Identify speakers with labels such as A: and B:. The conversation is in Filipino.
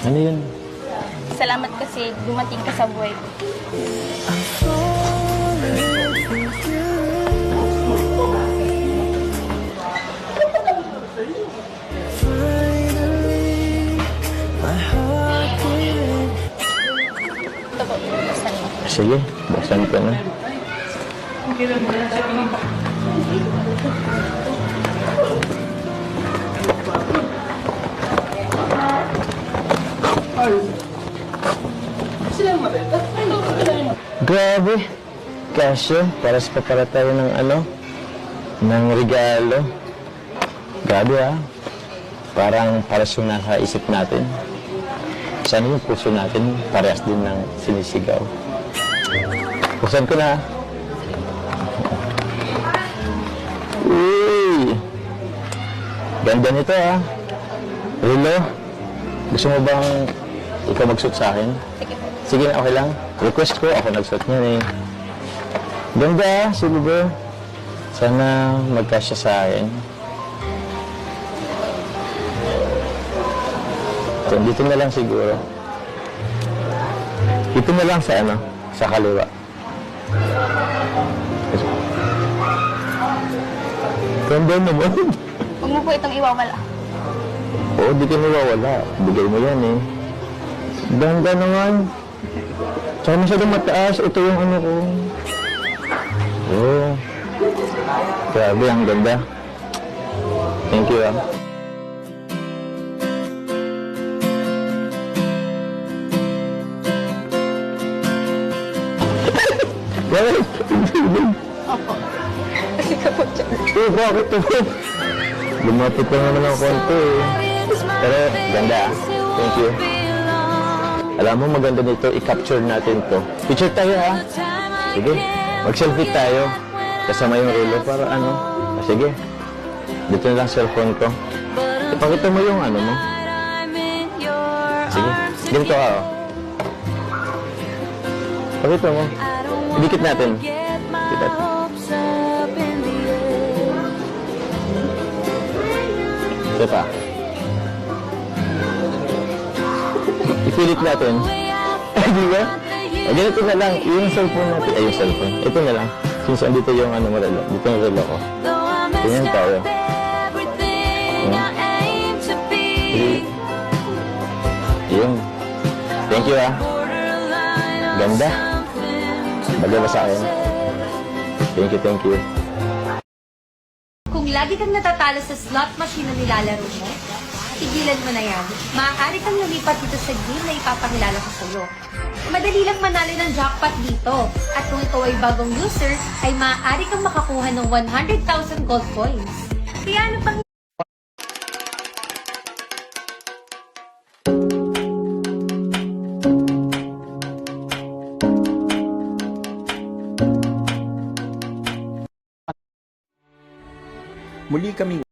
A: Ano yun?
B: Salamat kasi dumating ka sa buhay ko. Ito po, buksan mo.
A: Sige, buksan ko na. Grabe. Kasyo, para sa para tayo ng ng regalo. Grabe Parang pares yung nasa isip natin. Sana yung puso natin parehas din ng sinisigaw. Buksan ko na. Uy! Ganda nito Rilo, gusto mo bang ikaw magsuot sa akin?
B: Sige po.
A: Sige na, okay lang. Request ko, ako nagsuot niyan Ganda, silver. Sana magkasya sa akin. So, dito na lang siguro. Dito na lang sa sa kaliwa. Ganda naman.
B: Huwag mo po itong iwawala.
A: Oo, di ka nawawala. Bigay mo yan Ganda naman. Tsaka masyadong mataas. Ito yung ko. Oo. Grabe, ang ganda. Thank you Bakit?
B: Opo. Kasi ka po dyan.
A: Bakit ito? Lumapit lang naman ang konti Pero, ganda Thank you. Alam mo, maganda nito, i-capture natin to. Picture tayo Sige, mag-selfie tayo. Kasama yung relo para sige, dito na lang cellphone ko. Ipakita mo yung mo. Sige, ganito Pakita mo. Idikit natin. Dikit. Ito pa. Ipilit natin. Di ba? Ganito na lang. Yung cellphone natin. Yung cellphone. Ito na lang. Since andito yung relo. Dito yung relo ko. Ganyan tayo. Yun. Thank you Ganda. Bagay ba sa akin? Thank you.
C: Kung lagi kang natatalo sa slot machine na nilalaro mo, tigilan mo na yan. Maaari kang lumipat dito sa game na ipapakilala ko sa'yo. Madali lang manalo ng jackpot dito. At kung ikaw ay bagong user, ay maaari kang makakuha ng 100,000 gold coins. Kaya ano pang
D: Muli kaming